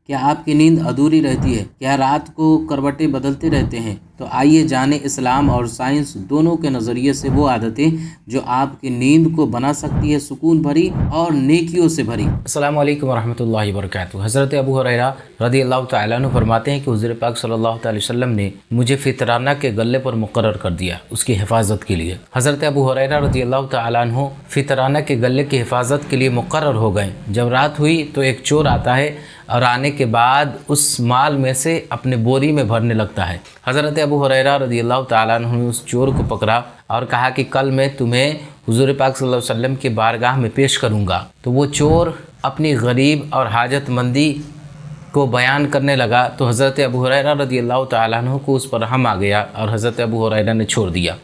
क्या आपकी नींद अधूरी रहती है? क्या रात को करवटें बदलते रहते हैं? तो आइए जाने इस्लाम और साइंस दोनों के नज़रिए से वो आदतें जो आपकी नींद को बना सकती है सुकून भरी और नेकियों से भरी। अस्सलामु अलैकुम वरहमतुल्लाहि वबरकातुहू। हज़रत अबू हुरैरा रज़ियल्लाहु तआला अन्हु फरमाते हैं कि हुज़ूर पाक सल्लल्लाहु अलैहि वसल्लम ने मुझे फितराना के गले पर मुकर्रर कर दिया उसकी हिफाजत के लिए। हज़रत अबू हुरैरा रज़ियल्लाहु तआला अन्हु फितराना के गले की हिफाजत के लिए मुकर्रर हो गए। जब रात हुई तो एक चोर आता है और आने के बाद उस माल में से अपने बोरी में भरने लगता है। हज़रत अबू हुरैरा रज़ियल्लाहु तआला अन्हु ने उस चोर को पकड़ा और कहा कि कल मैं तुम्हें हुज़ूर पाक सल्लल्लाहु अलैहि वसल्लम की बारगाह में पेश करूँगा। तो वो चोर अपनी गरीब और हाजतमंदी को बयान करने लगा तो हज़रत अबू हुरैरा रज़ियल्लाहु तआला अन्हु को उस पर रहम आ गया और हज़रत अबू हुरैरा ने छोड़ दिया।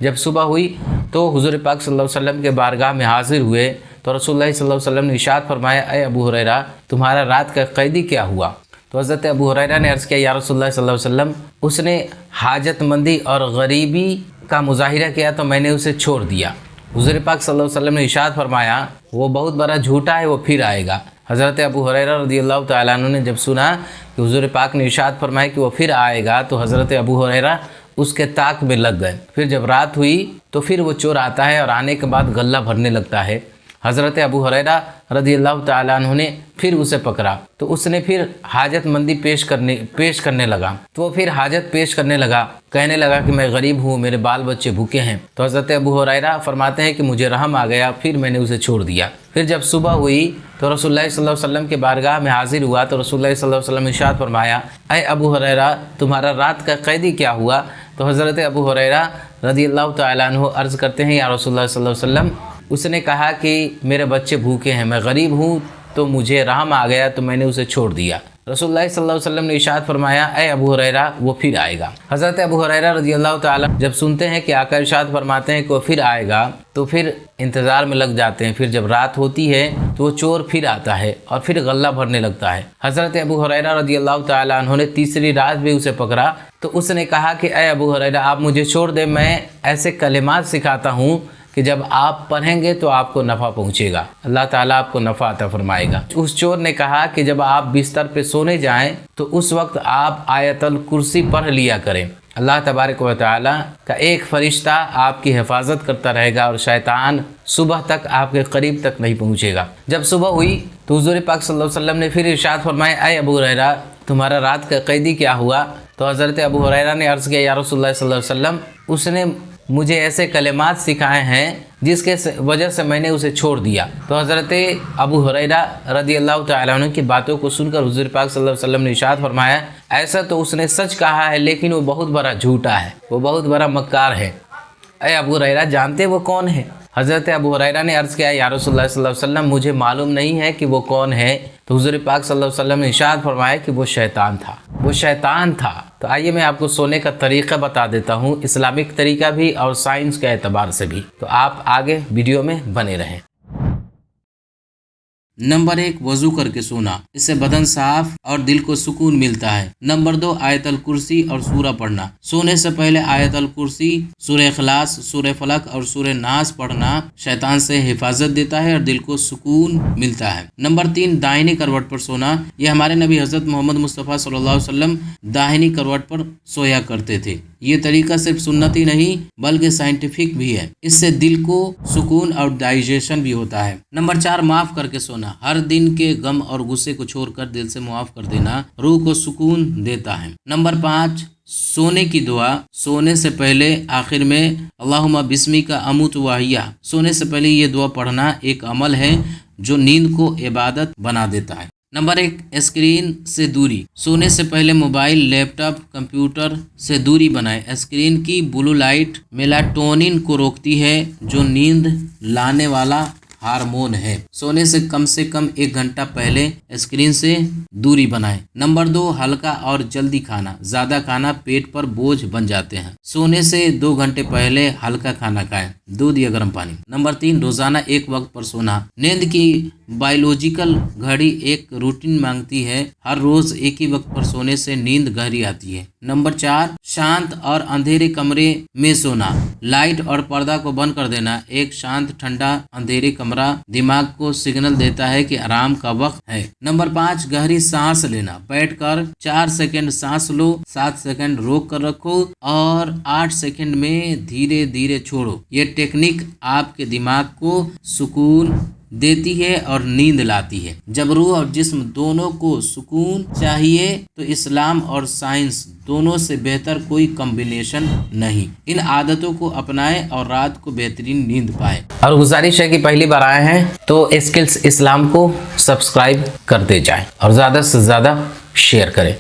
जब सुबह हुई तो हुज़ूर पाक सल्लल्लाहु अलैहि वसल्लम के बारगाह में हाजिर हुए तो रसूलुल्लाह सल्लल्लाहु अलैहि वसल्लम ने इरशाद फरमाया, अय अबू हुरैरा तुम्हारा रात का कैदी क्या हुआ? तो हज़रत अबू हुरैरा ने अर्ज़ किया, या रसूलुल्लाह सल्लल्लाहु अलैहि वसल्लम उसने हाजतमंदी और गरीबी का मुज़ाहिरा किया तो मैंने उसे छोड़ दिया। हुज़ूर पाक सल्लल्लाहु अलैहि वसल्लम ने इरशाद फरमाया, वो बहुत बड़ा झूठा है, वो फिर आएगा। हज़रत अबू हुरैरा रज़ियल्लाहु तआला अन्हु ने जब सुना कि हुज़ूर पाक ने इरशाद फरमाया कि वो फिर आएगा तो हज़रत अबू हुरैरा उसके ताक में लग गए। फिर जब रात हुई तो फिर वो चोर आता है और आने के बाद गल्ला भरने लगता है। हज़रत अबू हुरैरा रज़ियल्लाहु तआला अन्हु ने फिर उसे पकड़ा तो उसने फिर हाजतमंदी पेश करने लगा। तो वो फिर हाजत पेश करने लगा, कहने लगा कि मैं गरीब हूँ, मेरे बाल बच्चे भूखे हैं। तो हज़रत अबू हुरैरा फरमाते हैं कि मुझे रहम आ गया, फिर मैंने उसे छोड़ दिया। फिर जब सुबह हुई तो रसूलुल्लाह सल्लल्लाहु अलैहि वसल्लम के बारगाह में हाजिर हुआ तो रसूलुल्लाह सल्लल्लाहु अलैहि वसल्लम ने इरशाद फरमाया, अय अबू हुरैरा तुम्हारा रात का कैदी क्या हुआ? तो हज़रत अबू हुरैरा रज़ियल्लाहु तआला अन्हु अर्ज़ करते हैं, या रसूलुल्लाह सल्लल्लाहु अलैहि वसल्लम उसने कहा कि मेरे बच्चे भूखे हैं, मैं गरीब हूँ, तो मुझे रहम आ गया तो मैंने उसे छोड़ दिया। रसूलुल्लाह सल्लल्लाहु अलैहि वसल्लम ने इरशाद फरमाया, अय अबू हुरैरा वो फिर आएगा। हज़रत अबू हुरैरा रज़ियल्लाहु तआला जब सुनते हैं कि आका इरशाद फरमाते हैं कि वो फिर आएगा तो फिर इंतज़ार में लग जाते हैं। फिर जब रात होती है तो वो चोर फिर आता है और फिर गल्ला भरने लगता है। हज़रत अबू हुरैरा रज़ियल्लाहु तआला अन्हु ने तीसरी रात भी उसे पकड़ा तो उसने कहा कि अय अबू हुरैरा आप मुझे छोड़ दें, मैं ऐसे कलिमात सिखाता हूँ कि जब आप पढ़ेंगे तो आपको नफ़ा पहुँचेगा, अल्लाह ताला आपको नफ़ा अता फरमाएगा। उस चोर ने कहा कि जब आप बिस्तर पे सोने जाएं तो उस वक्त आप आयतल कुर्सी पढ़ लिया करें। अल्लाह तबारक व तआला का एक फ़रिश्ता आपकी हिफाजत करता रहेगा और शैतान सुबह तक आपके करीब तक नहीं पहुँचेगा। जब सुबह हुई तो हुज़ूर पाक सल्लल्लाहु अलैहि वसल्लम ने फिर इरशाद फरमाया, अय अबू हुरैरा तुम्हारा रात का कैदी क्या हुआ? तो हज़रत अबू हुरैरा ने अर्ज़ किया, या रसूलुल्लाह सल्लल्लाहु अलैहि वसल्लम उसने मुझे ऐसे कलिमात सिखाए हैं जिसके वजह से मैंने उसे छोड़ दिया। तो हज़रत अबू हुरैरा रज़ियल्लाहु तआला अन्हु की बातों को सुनकर हुज़ूर पाक सल्लल्लाहु अलैहि वसल्लम ने इरशाद फरमाया, ऐसा तो उसने सच कहा है लेकिन वो बहुत बड़ा झूठा है, वो बहुत बड़ा मक्कार है। अय अबू हुरैरा जानते वो कौन है? हज़रत अबू हुरैरा ने अर्ज़ किया, या रसूलुल्लाह सल्लल्लाहु अलैहि वसल्लम मुझे मालूम नहीं है कि वो कौन है। तो हुज़ूर पाक सल्लल्लाहु अलैहि वसल्लम ने इरशाद फरमाया कि वो शैतान था, वो शैतान था। तो आइए मैं आपको सोने का तरीक़ा बता देता हूँ, इस्लामिक तरीका भी और साइंस के एतबार से भी। तो आप आगे वीडियो में बने रहें। नंबर 1, वज़ू करके सोना, इससे बदन साफ और दिल को सुकून मिलता है। नंबर 2, आयतल कुर्सी और सूरा पढ़ना। सोने से पहले आयतल कुर्सी, सूरह इखलास, सूरह फलक और सूरह नास पढ़ना शैतान से हिफाजत देता है और दिल को सुकून मिलता है। नंबर 3, दाहिनी करवट पर सोना। यह हमारे नबी हज़रत मोहम्मद मुस्तफ़ा सल्लल्लाहु अलैहि वसल्लम दाहिनी करवट पर सोया करते थे। ये तरीका सिर्फ सुन्नती नहीं बल्कि साइंटिफिक भी है, इससे दिल को सुकून और डाइजेशन भी होता है। नंबर 4, माफ़ करके सोना। हर दिन के गम और गुस्से को छोड़कर दिल से माफ़ कर देना रूह को सुकून देता है। नंबर 5, सोने की दुआ। सोने से पहले आखिर में अल्लाहुम्मा बिस्मिका अमूतु व अहया, सोने से पहले ये दुआ पढ़ना एक अमल है जो नींद को इबादत बना देता है। नंबर 1, स्क्रीन से दूरी। सोने से पहले मोबाइल, लैपटॉप, कंप्यूटर से दूरी बनाएं। स्क्रीन की ब्लू लाइट मेलाटोनिन को रोकती है जो नींद लाने वाला हार्मोन है। सोने से कम 1 घंटा पहले स्क्रीन से दूरी बनाएं। नंबर 2, हल्का और जल्दी खाना। ज़्यादा खाना पेट पर बोझ बन जाते हैं। सोने से 2 घंटे पहले हल्का खाना खाएं, दूध या गर्म पानी। नंबर 3, रोज़ाना एक वक्त पर सोना। नींद की बायोलॉजिकल घड़ी एक रूटीन मांगती है। हर रोज एक ही वक्त पर सोने से नींद गहरी आती है। नंबर 4, शांत और अंधेरे कमरे में सोना। लाइट और पर्दा को बंद कर देना। एक शांत ठंडा अंधेरे कमरा दिमाग को सिग्नल देता है कि आराम का वक्त है। नंबर 5, गहरी सांस लेना। बैठकर 4 सेकंड सांस लो, 7 सेकंड रोक कर रखो और 8 सेकंड में धीरे धीरे छोड़ो। ये टेक्निक आपके दिमाग को सुकून देती है और नींद लाती है। जब रूह और जिस्म दोनों को सुकून चाहिए तो इस्लाम और साइंस दोनों से बेहतर कोई कॉम्बिनेशन नहीं। इन आदतों को अपनाएं और रात को बेहतरीन नींद पाएं। और गुजारिश है कि पहली बार आए हैं तो स्किल्स इस्लाम को सब्सक्राइब करते जाएं और ज़्यादा से ज़्यादा शेयर करें।